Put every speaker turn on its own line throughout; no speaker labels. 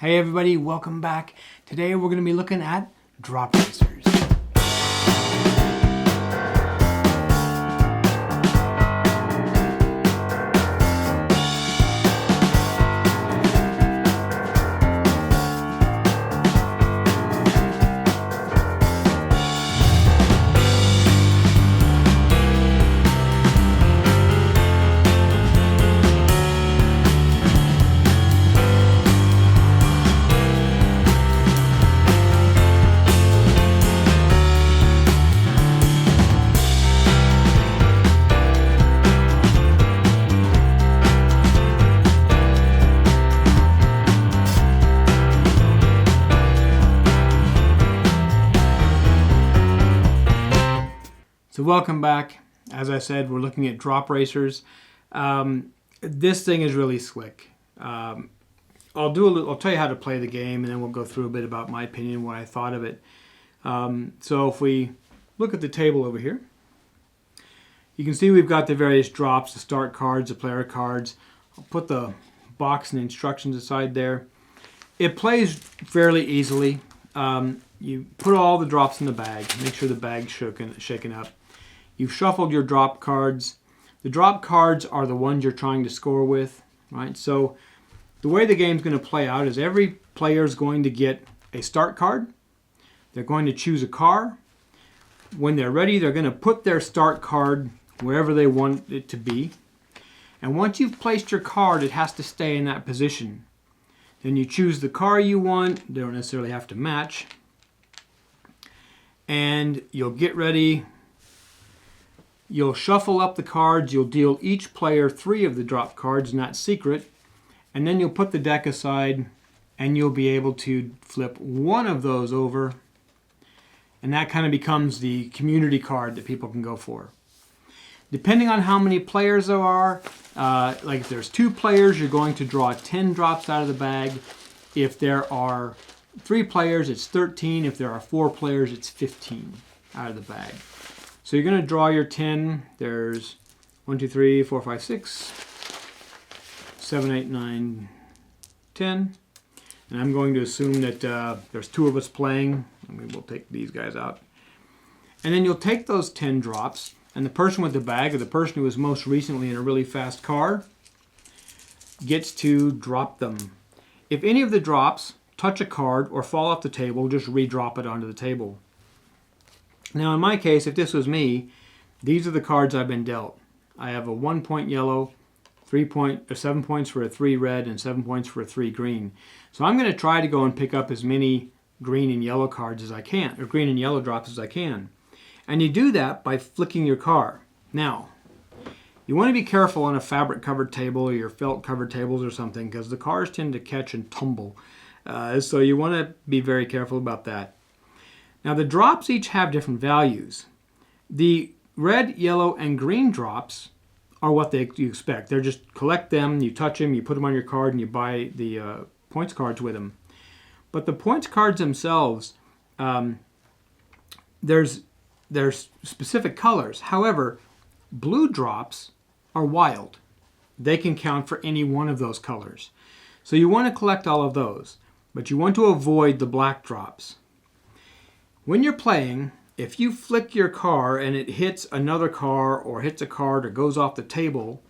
Hey everybody, welcome back. Today we're going to be looking at drop racers. So welcome back. As I said, we're looking at drop racers. This thing is really slick. I'll tell you how to play the game, and then we'll go through a bit about my opinion, what I thought of it. So if we look at the table over here, you can see we've got the various drops, the start cards, the player cards. I'll put the box and instructions aside there. It plays fairly easily. You put all the drops in the bag. Make sure the bag's shaken up. You've shuffled your drop cards. The drop cards are the ones you're trying to score with, right? So the way the game's going to play out is every player is going to get a start card. They're going to choose a car. When they're ready, they're going to put their start card wherever they want it to be. And once you've placed your card, it has to stay in that position. Then you choose the car you want. They don't necessarily have to match. And you'll get ready. You'll shuffle up the cards. You'll deal each player 3 of the drop cards, and that's secret. And then you'll put the deck aside, and you'll be able to flip one of those over. And that kind of becomes the community card that people can go for. Depending on how many players there are, like if there's 2 players, you're going to draw 10 drops out of the bag. If there are 3 players, it's 13. If there are 4 players, it's 15 out of the bag. So you're going to draw your 10. There's 1, 2, 3, 4, 5, 6, 7, 8, 9, 10. And I'm going to assume that there's 2 of us playing. And we will take these guys out. And then you'll take those 10 drops, and the person with the bag, or the person who was most recently in a really fast car, gets to drop them. If any of the drops touch a card or fall off the table, just re-drop it onto the table. Now in my case, if this was me, these are the cards I've been dealt. I have a 1 point yellow, 7 points for a 3 red, and 7 points for a 3 green. So I'm going to try to go and pick up as many green and yellow cards as I can, or green and yellow drops as I can. And you do that by flicking your car. Now, you want to be careful on a fabric covered table or your felt covered tables or something, because the cars tend to catch and tumble. So you want to be very careful about that. Now the drops each have different values. The red, yellow, and green drops are what you expect. They're just collect them, you touch them, you put them on your card, and you buy the points cards with them. But the points cards themselves, there's specific colors. However, blue drops are wild. They can count for any one of those colors. So you want to collect all of those, but you want to avoid the black drops. When you're playing, if you flick your car and it hits another car or hits a card or goes off the table,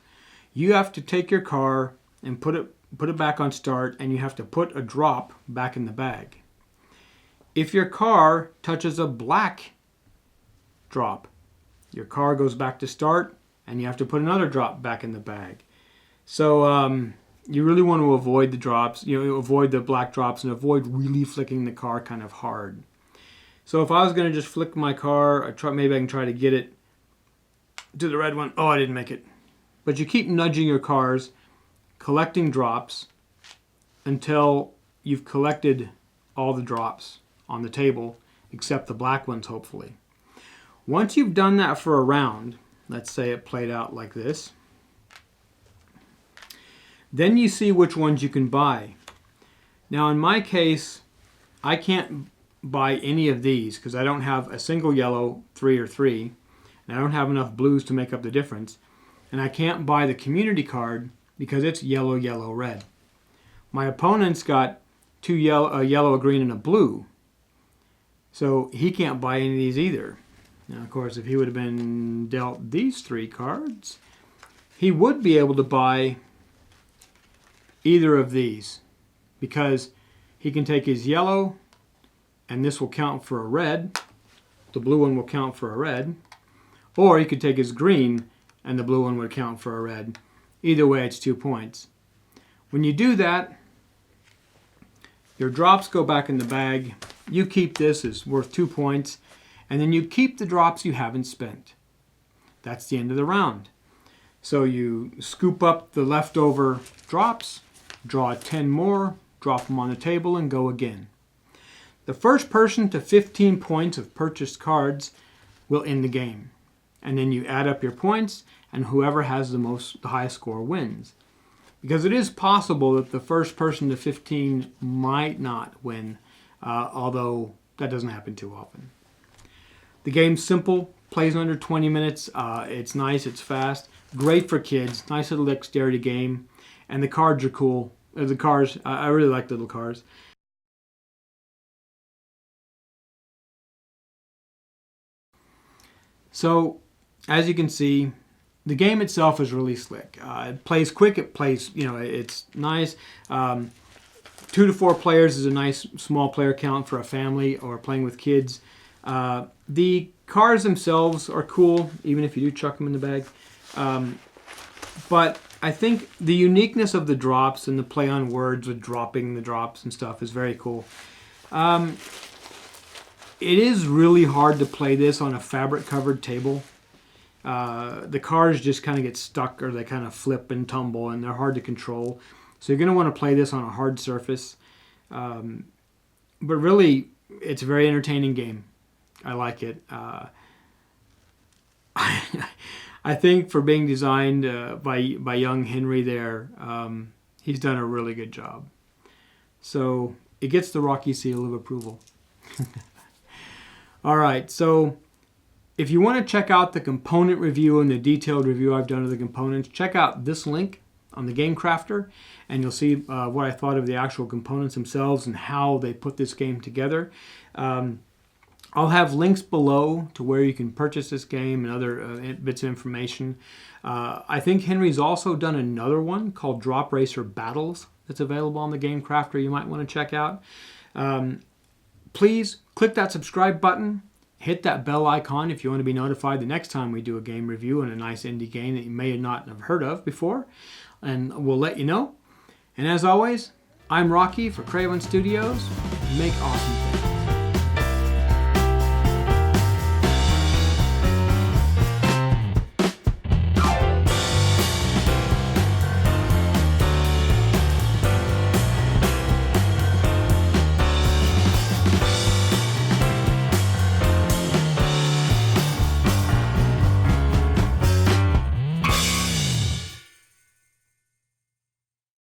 you have to take your car and put it back on start, and you have to put a drop back in the bag. If your car touches a black drop, your car goes back to start, and you have to put another drop back in the bag. So you really want to avoid the drops, avoid the black drops, and avoid really flicking the car kind of hard. So if I was going to just flick my car, maybe I can try to get it to the red one. Oh, I didn't make it. But you keep nudging your cars, collecting drops until you've collected all the drops on the table, except the black ones, hopefully. Once you've done that for a round, let's say it played out like this, then you see which ones you can buy. Now in my case, I can't buy any of these because I don't have a single yellow 3 or 3, and I don't have enough blues to make up the difference. And I can't buy the community card because it's yellow, yellow, red. My opponent's got two yellow, a yellow, a green, and a blue. So he can't buy any of these either. Now, of course, if he would have been dealt these 3 cards, he would be able to buy either of these, because he can take his yellow, and this will count for a red. The blue one will count for a red. Or he could take his green, and the blue one would count for a red. Either way, it's 2 points. When you do that, your drops go back in the bag. You keep this, it's worth 2 points. And then you keep the drops you haven't spent. That's the end of the round. So you scoop up the leftover drops, draw 10 more, drop them on the table, and go again. The first person to 15 points of purchased cards will end the game. And then you add up your points, and whoever has the highest score wins. Because it is possible that the first person to 15 might not win, although that doesn't happen too often. The game's simple, plays in under 20 minutes. It's nice, it's fast, great for kids, nice little dexterity game, and the cards are cool. The cars, I really like the little cars. So, as you can see, the game itself is really slick. It plays quick, it plays, it's nice. 2 to 4 players is a nice small player count for a family or playing with kids. The cars themselves are cool, even if you do chuck them in the bag. But I think the uniqueness of the drops and the play on words with dropping the drops and stuff is very cool. It is really hard to play this on a fabric-covered table. The cars just kind of get stuck, or they kind of flip and tumble, and they're hard to control. So you're going to want to play this on a hard surface. But really, it's a very entertaining game. I like it. I think for being designed by young Henry there, he's done a really good job. So it gets the Rocky seal of approval. All right, so if you want to check out the component review and the detailed review I've done of the components, check out this link on the Game Crafter, and you'll see what I thought of the actual components themselves and how they put this game together. I'll have links below to where you can purchase this game and other bits of information. I think Henry's also done another one called Drop Racer Battles that's available on the Game Crafter you might want to check out. Please click that subscribe button. Hit that bell icon if you want to be notified the next time we do a game review on a nice indie game that you may not have heard of before. And we'll let you know. And as always, I'm Rocky for Cravon Studios. Make awesome things.